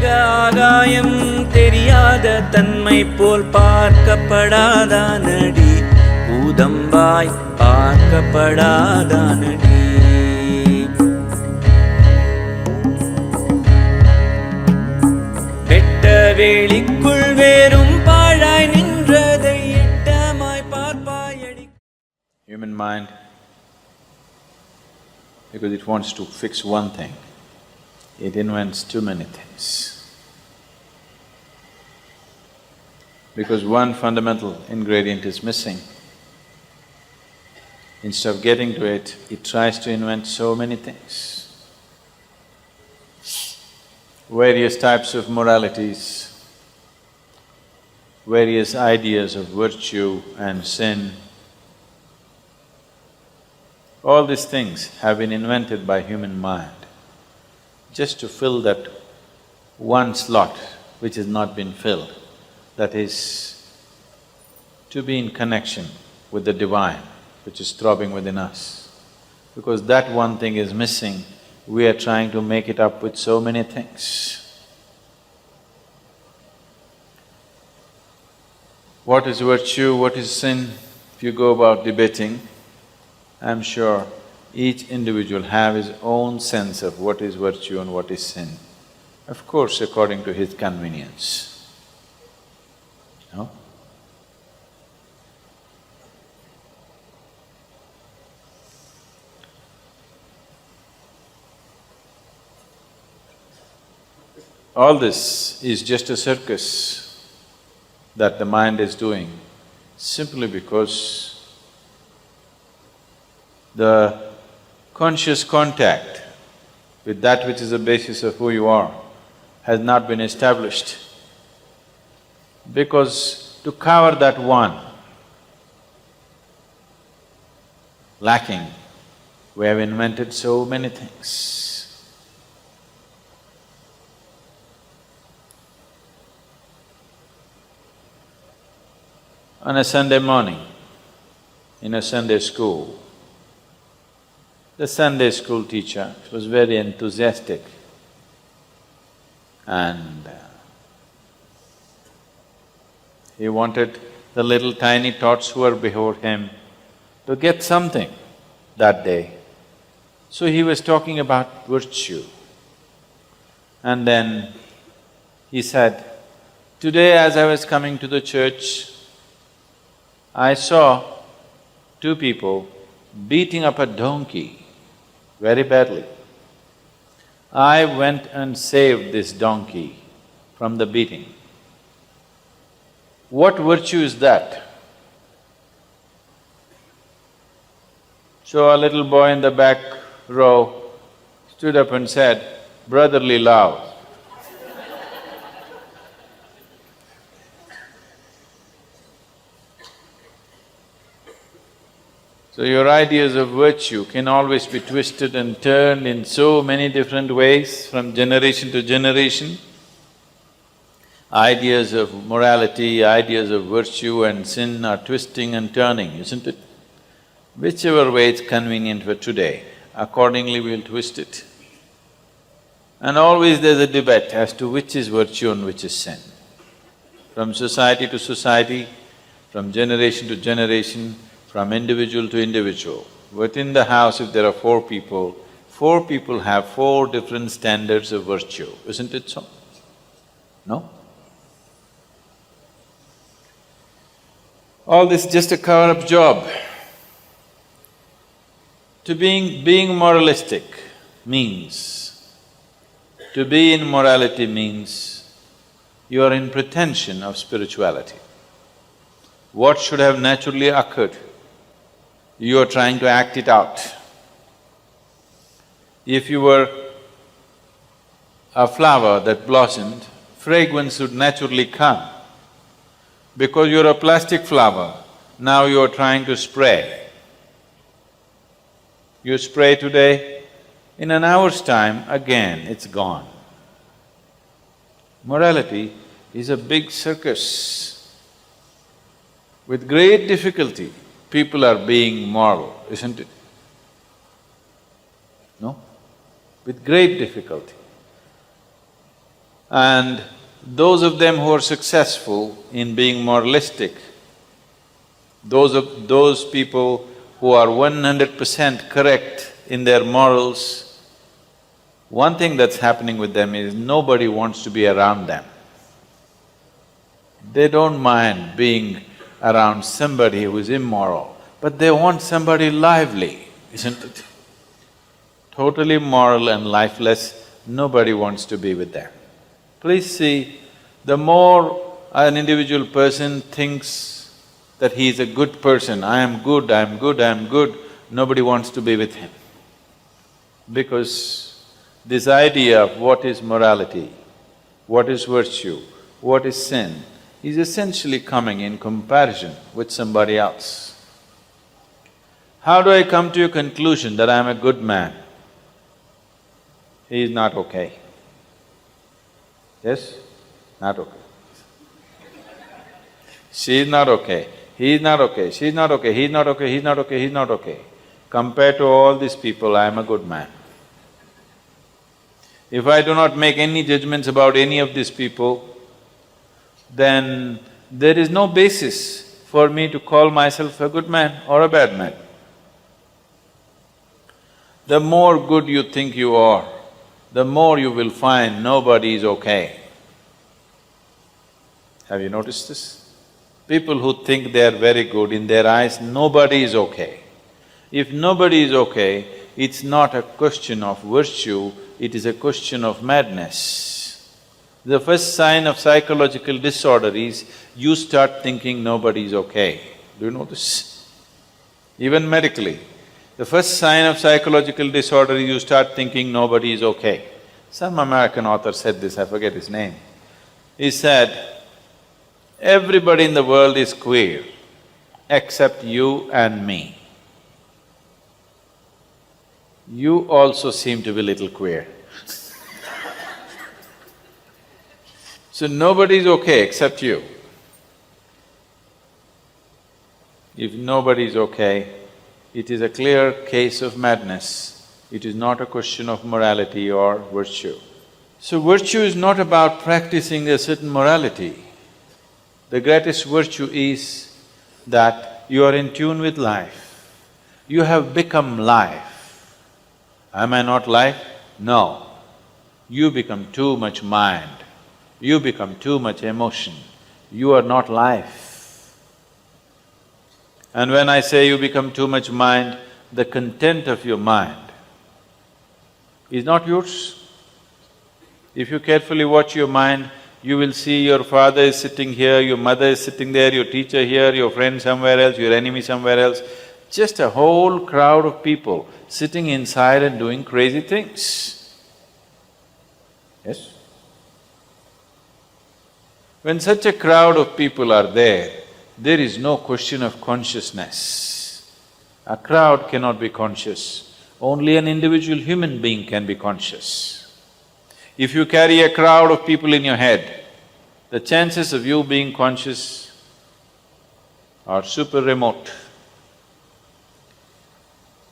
ஆகாயம் தெரியாத தன்மை போல் பார்க்கப்படாதானடி, பூதம்பாய் பார்க்கப்படாதானடி. வெட்ட வேளிக்குள் வேறும் பாழாய் நின்றதை இட்டமாய் பார்ப்பாயடி. Human mind, because it wants to fix one thing, it invents too many things. Because one fundamental ingredient is missing, instead of getting to it, it tries to invent so many things. Various types of moralities, various ideas of virtue and sin. All these things have been invented by human mind just to fill that one slot which has not been filled, that is, to be in connection with the divine which is throbbing within us. Because that one thing is missing, we are trying to make it up with so many things. What is virtue, what is sin? If you go about debating, I'm sure each individual have his own sense of what is virtue and what is sin. Of course, according to his convenience. No? All this is just a circus that the mind is doing simply because the conscious contact with that which is the basis of who you are has not been established. Because to cover that one lacking, we have invented so many things. On a Sunday morning, in a Sunday school, the Sunday school teacher was very enthusiastic and he wanted the little tiny tots who were before him to get something that day. So he was talking about virtue. And then he said, "Today as I was coming to the church, I saw two people beating up a donkey very badly. I went and saved this donkey from the beating. What virtue is that?" So a little boy in the back row stood up and said, "Brotherly love." So your ideas of virtue can always be twisted and turned in so many different ways from generation to generation. Ideas of morality, ideas of virtue and sin are twisting and turning, isn't it? Whichever way it's convenient for today, accordingly we'll twist it. And always there's a debate as to which is virtue and which is sin. From society to society, from generation to generation, from individual to individual. Within the house, if there are four people have four different standards of virtue, isn't it so? No? All this is just a cover-up job. Being moralistic means, to be in morality means you are in pretension of spirituality. What should have naturally occurred, you are trying to act it out. If you were a flower that blossomed, fragrance would naturally come. Because you're a plastic flower, now you're trying to spray. You spray today, in an hour's time, again it's gone. Morality is a big circus. With great difficulty, people are being moral, isn't it? No? With great difficulty. And those of them who are successful in being moralistic, those people who are 100% correct in their morals, one thing that's happening with them is nobody wants to be around them. They don't mind being around somebody who is immoral, but they want somebody lively, isn't it? Totally moral and lifeless, nobody wants to be with them. Please see, the more an individual person thinks that he is a good person, I am good, I am good, I am good, nobody wants to be with him. Because this idea of what is morality, what is virtue, what is sin, is essentially coming in comparison with somebody else. How do I come to a conclusion that I am a good man? He is not okay. Yes? Not okay. She is not okay. He is not okay, she is not okay, he is not okay, he is not okay, he is not okay. Compared to all these people, I am a good man. If I do not make any judgments about any of these people, then there is no basis for me to call myself a good man or a bad man. The more good you think you are, the more you will find nobody is okay. Have you noticed this? People who think they are very good, in their eyes, nobody is okay. If nobody is okay, it's not a question of virtue, it is a question of madness. The first sign of psychological disorder is you start thinking nobody is okay. Do you know this? Even medically, the first sign of psychological disorder is you start thinking nobody is okay. Some American author said this, I forget his name. He said, everybody in the world is queer except you and me. You also seem to be little queer. So nobody is okay except you. If nobody is okay, it is a clear case of madness. It is not a question of morality or virtue. So virtue is not about practicing a certain morality. The greatest virtue is that you are in tune with life. You have become life. Am I not life? No. You become too much mind. You become too much emotion. You are not life. And when I say you become too much mind, the content of your mind is not yours. If you carefully watch your mind, you will see your father is sitting here, your mother is sitting there, your teacher here, your friend somewhere else, your enemy somewhere else. Just a whole crowd of people sitting inside and doing crazy things. Yes? When such a crowd of people are there is no question of consciousness. A crowd cannot be conscious, only an individual human being can be conscious. If you carry a crowd of people in your head, the chances of you being conscious are super remote.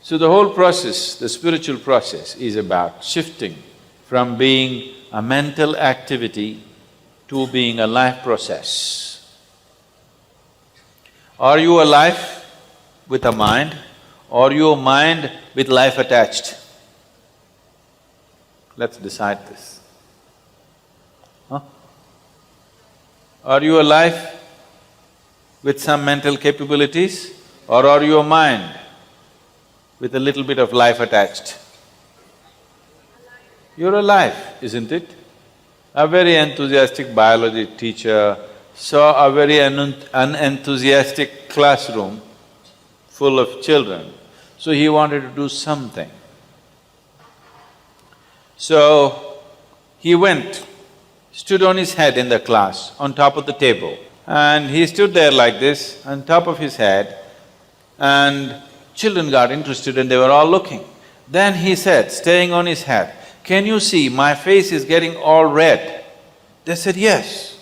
So the whole process, the spiritual process, is about shifting from being a mental activity to being a life process. Are you a life with a mind, or you a mind with life attached? Let's decide this. Huh? Are you a life with some mental capabilities, or are you a mind with a little bit of life attached? You're alive, isn't it? A very enthusiastic biology teacher saw a very unenthusiastic classroom full of children, so he wanted to do something. So, he went, stood on his head in the class, on top of the table, and he stood there like this, on top of his head, and children got interested and they were all looking. Then he said, staying on his head, "Can you see my face is getting all red?" They said, "Yes."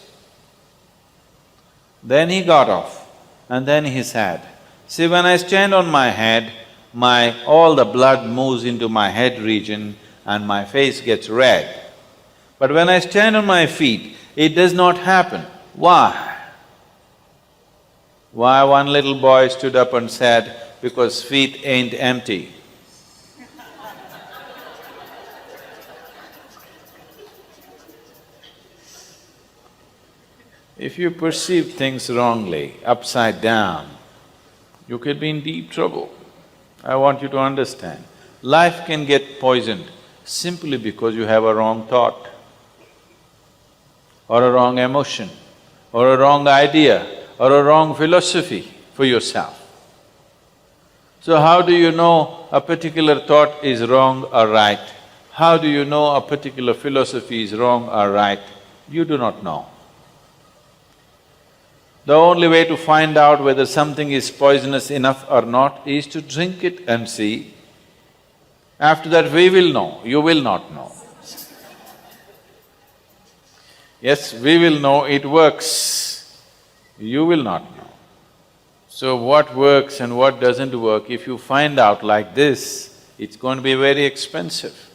Then he got off and then he said, "See, when I stand on my head, all the blood moves into my head region and my face gets red. But when I stand on my feet, it does not happen. Why? Why one little boy stood up and said, because feet ain't empty. If you perceive things wrongly, upside down, you could be in deep trouble. I want you to understand, life can get poisoned simply because you have a wrong thought, or a wrong emotion, or a wrong idea, or a wrong philosophy for yourself. So how do you know a particular thought is wrong or right? How do you know a particular philosophy is wrong or right? You do not know. The only way to find out whether something is poisonous enough or not is to drink it and see. After that we will know, you will not know. Yes, we will know it works, you will not know. So what works and what doesn't work, if you find out like this, it's going to be very expensive.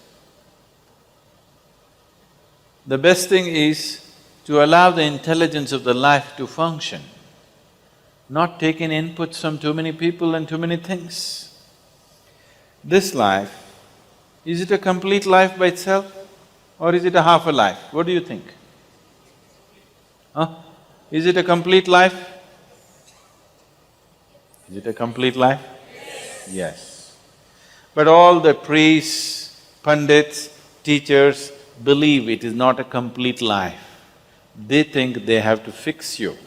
The best thing is to allow the intelligence of the life to function, not take in inputs from too many people and too many things. This life, is it a complete life by itself or is it a half a life? What do you think? Huh? Is it a complete life? Is it a complete life? Yes. But all the priests, pundits, teachers believe it is not a complete life. They think they have to fix you.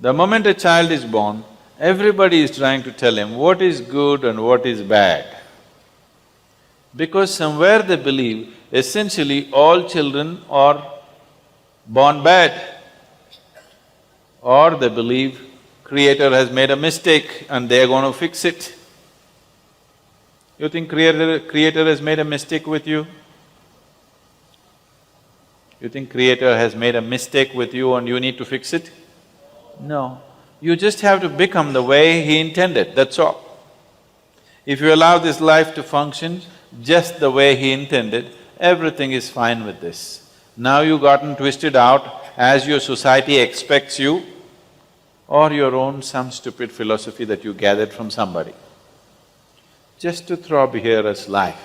The moment a child is born, everybody is trying to tell him what is good and what is bad. Because somewhere they believe essentially all children are born bad. Or they believe Creator has made a mistake and they are going to fix it. You think Creator has made a mistake with you? You think Creator has made a mistake with you and you need to fix it? No. You just have to become the way He intended, that's all. If you allow this life to function just the way He intended, everything is fine with this. Now you've gotten twisted out as your society expects you, or your own some stupid philosophy that you gathered from somebody. Just to throb here as life.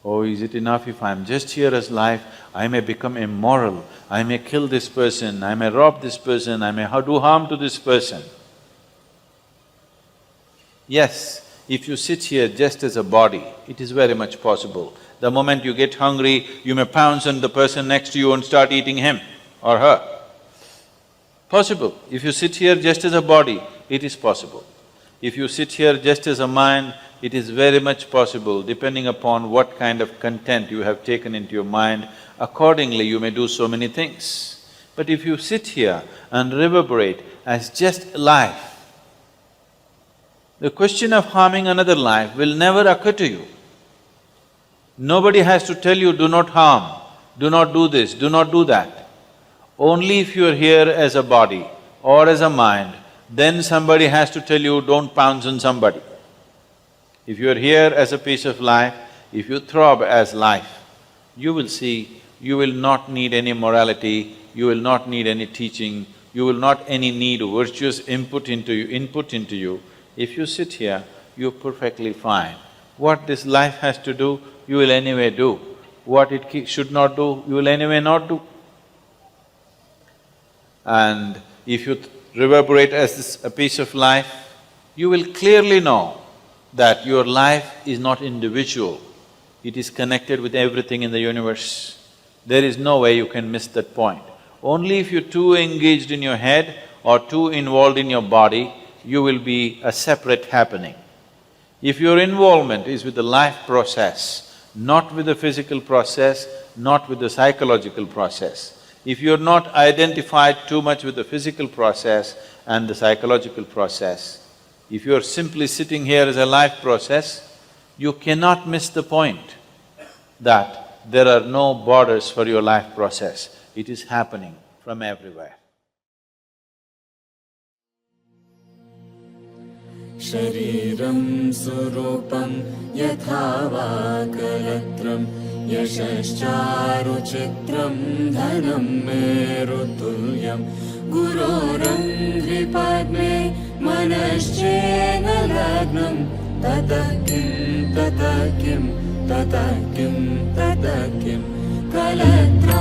Oh, is it enough if I'm just here as life, I may become immoral, I may kill this person, I may rob this person, I may do harm to this person. Yes, if you sit here just as a body, it is very much possible. The moment you get hungry, you may pounce on the person next to you and start eating him or her. Possible. If you sit here just as a body, it is possible. If you sit here just as a mind, it is very much possible, depending upon what kind of content you have taken into your mind, accordingly you may do so many things. But if you sit here and reverberate as just life, the question of harming another life will never occur to you. Nobody has to tell you, do not harm, do not do this, do not do that. Only if you're here as a body or as a mind, then somebody has to tell you, don't pounce on somebody. If you're here as a piece of life, if you throb as life, you will see, you will not need any morality, you will not need any teaching, you will not any need virtuous input into you. If you sit here, you're perfectly fine. What this life has to do, you will anyway do. What it should not do, you will anyway not do. And if you reverberate as a piece of life, you will clearly know that your life is not individual, it is connected with everything in the universe. There is no way you can miss that point. Only if you're too engaged in your head or too involved in your body, you will be a separate happening. If your involvement is with the life process, not with the physical process, not with the psychological process, if you're not identified too much with the physical process and the psychological process, if you're simply sitting here as a life process, you cannot miss the point that there are no borders for your life process. It is happening from everywhere. शरीरं सुरूपं यथा वा कलत्रं यशश्चारुचित्रं धनं मेरुतुल्यं गुरोरङ्घ्रिपद्मे मनश्चेन लग्नं ततः किं ततः किं ततः किं ततः किं कलत्र